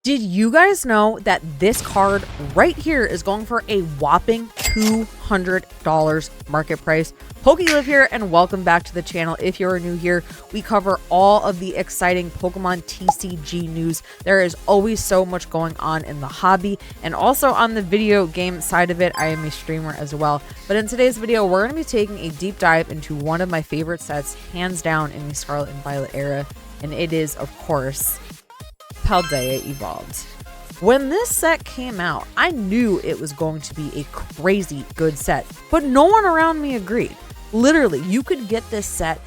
Did you guys know that this card right here is going for a whopping $200 market price? PokeLive here, and welcome back to the channel. If you're new here, we cover all of the exciting Pokemon TCG news. There is always so much going on in the hobby, and also on the video game side of it, I am a streamer as well. But in today's video, we're going to be taking a deep dive into one of my favorite sets, hands down, in the Scarlet and Violet era, and it is, of course, Paldea Evolved. When this set came out, I knew it was going to be a crazy good set, but no one around me agreed. Literally, you could get this set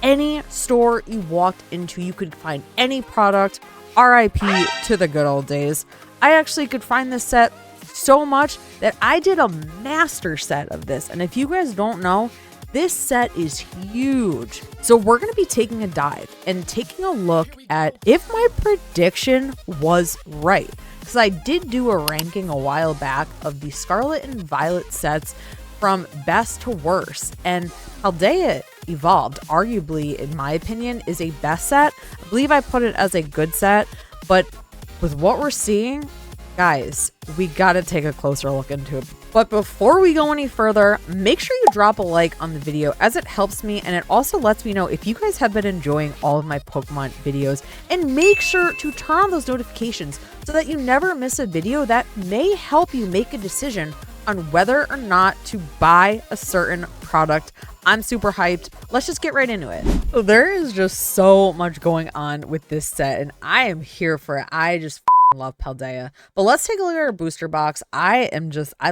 any store you walked into. You could find any product. RIP to the good old days. I actually could find this set so much that I did a master set of this. And if you guys don't know, this set is huge. So we're going to be taking a dive and taking a look at if my prediction was right. Because I did do a ranking a while back of the Scarlet and Violet sets from best to worst. And Paldea Evolved, arguably, in my opinion, is a best set. I believe I put it as a good set. But with what we're seeing, guys, we got to take a closer look into it. But before we go any further, make sure you drop a like on the video, as it helps me, and it also lets me know if you guys have been enjoying all of my Pokemon videos. And make sure to turn on those notifications so that you never miss a video that may help you make a decision on whether or not to buy a certain product. I'm super hyped. Let's just get right into it. So there is just so much going on with this set, and I am here for it. I just love Paldea. But let's take a look at our booster box. I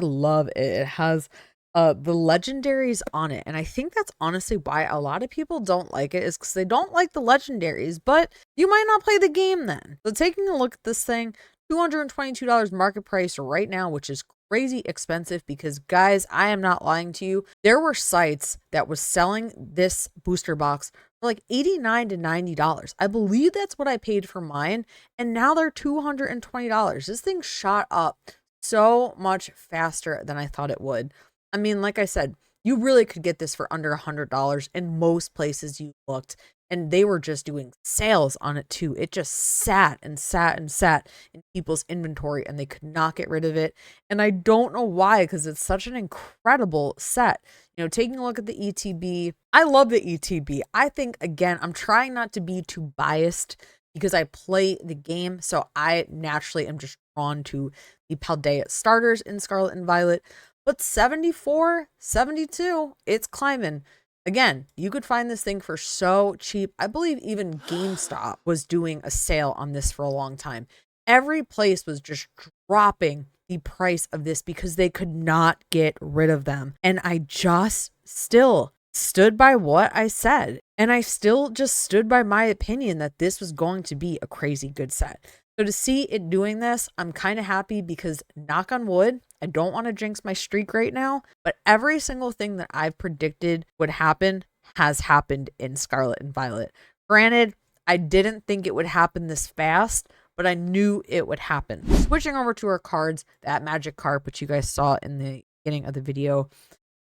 love it. It has the legendaries on it, and I think that's honestly why a lot of people don't like it, is because they don't like the legendaries. But you might not play the game then. So taking a look at this thing, $222 market price right now, which is crazy expensive, because guys, I am not lying to you, there were sites that was selling this booster box for like $89 to $90. I believe that's what I paid for mine, and now they're $220. This thing shot up so much faster than I thought it would. I mean, like I said, you really could get this for under $100 in most places you looked, and they were just doing sales on it too. It just sat and sat and sat in people's inventory, and they could not get rid of it. And I don't know why, because it's such an incredible set. You know, taking a look at the ETB, I love the ETB. I think, again, I'm trying not to be too biased because I play the game, so I naturally am just drawn to the Paldea starters in Scarlet and Violet. But 74, 72, it's climbing. Again, you could find this thing for so cheap. I believe even GameStop was doing a sale on this for a long time. Every place was just dropping the price of this because they could not get rid of them. And I just still stood by what I said. And I still just stood by my opinion that this was going to be a crazy good set. So to see it doing this, I'm kind of happy, because knock on wood, I don't want to jinx my streak right now, but every single thing that I've predicted would happen has happened in Scarlet and Violet. Granted, I didn't think it would happen this fast, but I knew it would happen. Switching over to our cards, that magic card, which you guys saw in the beginning of the video,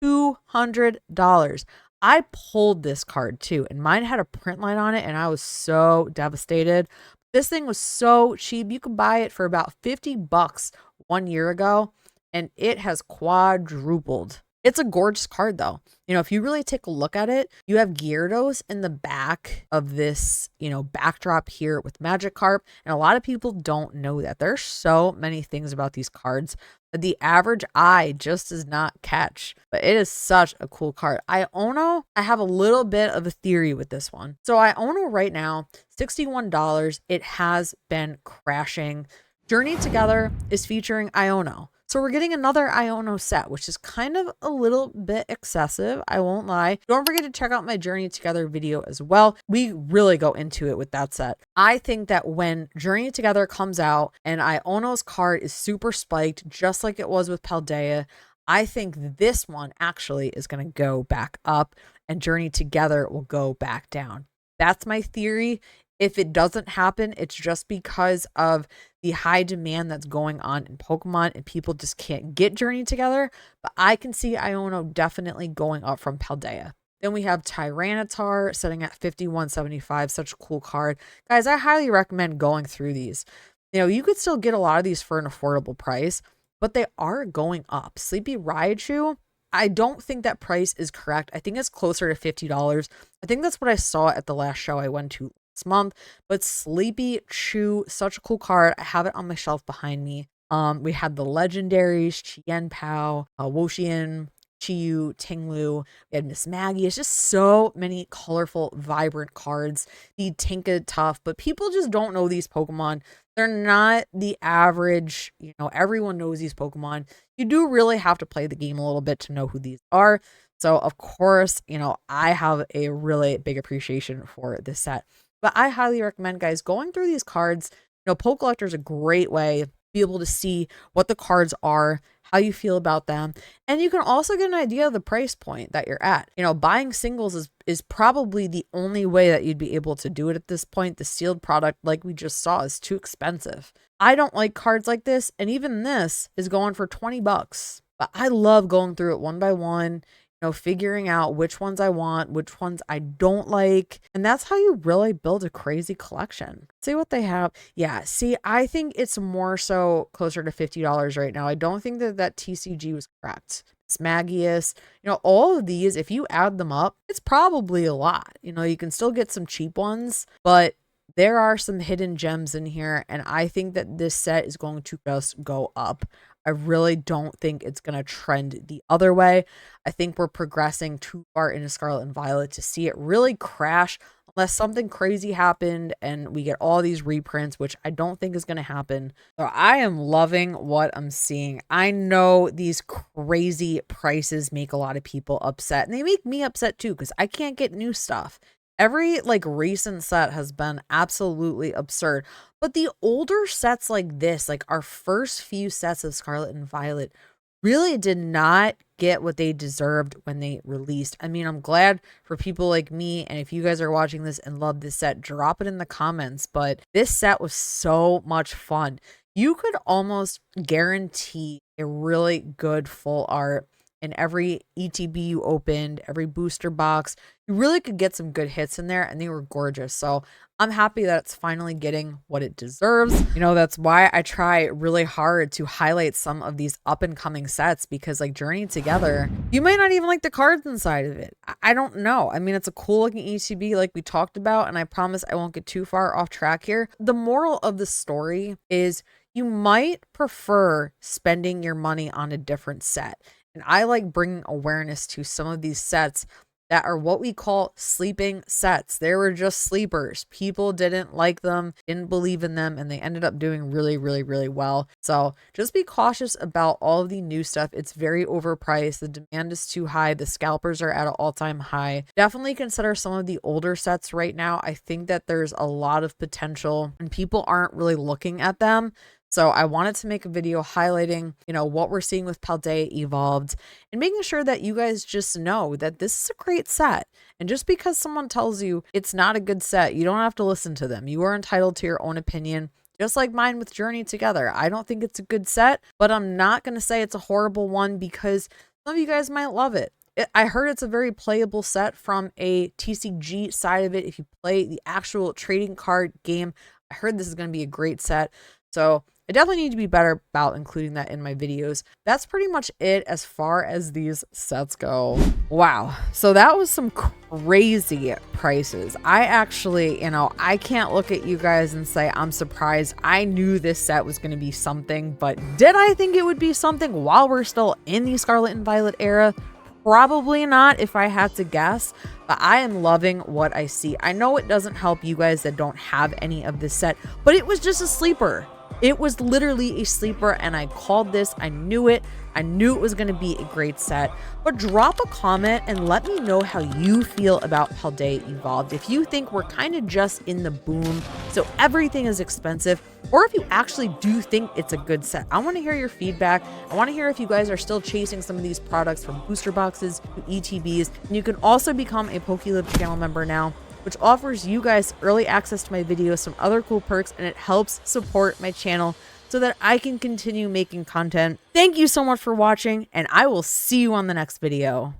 $200. I pulled this card too, and mine had a print line on it, and I was so devastated. This thing was so cheap. You could buy it for about $50 1 year ago, and it has quadrupled. It's a gorgeous card though. You know, if you really take a look at it, you have Gyarados in the back of this, you know, backdrop here with Magikarp. And a lot of people don't know that. There's so many things about these cards that the average eye just does not catch. But it is such a cool card. Iono, I have a little bit of a theory with this one. So Iono right now, $61. It has been crashing. Journey Together is featuring Iono. So we're getting another Iono set, which is kind of a little bit excessive, I won't lie. Don't forget to check out my Journey Together video as well. We really go into it with that set. I think that when Journey Together comes out and Iono's card is super spiked, just like it was with Paldea, I think this one actually is going to go back up and Journey Together will go back down. That's my theory. If it doesn't happen, it's just because of the high demand that's going on in Pokemon and people just can't get Journey Together. But I can see Iono definitely going up from Paldea. Then we have Tyranitar sitting at $51.75. Such a cool card. Guys, I highly recommend going through these. You could still get a lot of these for an affordable price, but they are going up. Sleepy Raichu, I don't think that price is correct. I think it's closer to $50. I think that's what I saw at the last show I went to last month. But Sleepy Chew, such a cool card. I have it on my shelf behind me. We had the legendaries, Chien Pao, Woshian, Chiyu, Tinglu. We had Miss Maggie. It's just so many colorful, vibrant cards. The Tinka tough, but people just don't know these Pokemon. They're not the average, everyone knows these Pokemon. You do really have to play the game a little bit to know who these are. So, of course, I have a really big appreciation for this set. But I highly recommend, guys, going through these cards. Poke Collector is a great way to be able to see what the cards are, how you feel about them, and you can also get an idea of the price point that you're at. Buying singles is probably the only way that you'd be able to do it at this point. The sealed product, like we just saw, is too expensive. I don't like cards like this, and even this is going for $20. But I love going through it one by one, figuring out which ones I want, which ones I don't like. And that's how you really build a crazy collection. See what they have. Yeah, see, I think it's more so closer to $50 right now. I don't think that TCG was correct. Smagius, all of these, if you add them up, it's probably a lot. You can still get some cheap ones, but there are some hidden gems in here. And I think that this set is going to just go up. I really don't think it's going to trend the other way. I think we're progressing too far into Scarlet and Violet to see it really crash unless something crazy happened and we get all these reprints, which I don't think is going to happen. So I am loving what I'm seeing. I know these crazy prices make a lot of people upset, and they make me upset too because I can't get new stuff. Every recent set has been absolutely absurd, but the older sets like this, like our first few sets of Scarlet and Violet, really did not get what they deserved when they released. I mean, I'm glad for people like me, and if you guys are watching this and love this set, drop it in the comments, but this set was so much fun. You could almost guarantee a really good full art in every ETB you opened, every booster box. You really could get some good hits in there, and they were gorgeous. So I'm happy that it's finally getting what it deserves. That's why I try really hard to highlight some of these up and coming sets, because like Journey Together, you might not even like the cards inside of it. I don't know. I mean, it's a cool looking ETB like we talked about, and I promise I won't get too far off track here. The moral of the story is you might prefer spending your money on a different set. And I like bringing awareness to some of these sets that are what we call sleeping sets. They were just sleepers. People didn't like them, didn't believe in them, and they ended up doing really, really, really well. So just be cautious about all of the new stuff. It's very overpriced. The demand is too high. The scalpers are at an all-time high. Definitely consider some of the older sets right now. I think that there's a lot of potential and people aren't really looking at them. So I wanted to make a video highlighting, what we're seeing with Paldea Evolved and making sure that you guys just know that this is a great set. And just because someone tells you it's not a good set, you don't have to listen to them. You are entitled to your own opinion, just like mine with Journey Together. I don't think it's a good set, but I'm not going to say it's a horrible one because some of you guys might love it. I heard it's a very playable set from a TCG side of it. If you play the actual trading card game, I heard this is going to be a great set. So I definitely need to be better about including that in my videos. That's pretty much it as far as these sets go. Wow. So that was some crazy prices. I actually, I can't look at you guys and say I'm surprised. I knew this set was going to be something, but did I think it would be something while we're still in the Scarlet and Violet era? Probably not if I had to guess, but I am loving what I see. I know it doesn't help you guys that don't have any of this set, but it was just a sleeper. It was literally a sleeper, and I called this. I knew it. I knew it was going to be a great set. But drop a comment and let me know how you feel about Paldea Evolved. If you think we're kind of just in the boom, so everything is expensive, or if you actually do think it's a good set. I want to hear your feedback. I want to hear if you guys are still chasing some of these products from booster boxes to ETBs. And you can also become a PokeLive channel member now, which offers you guys early access to my videos, some other cool perks, and it helps support my channel so that I can continue making content. Thank you so much for watching, and I will see you on the next video.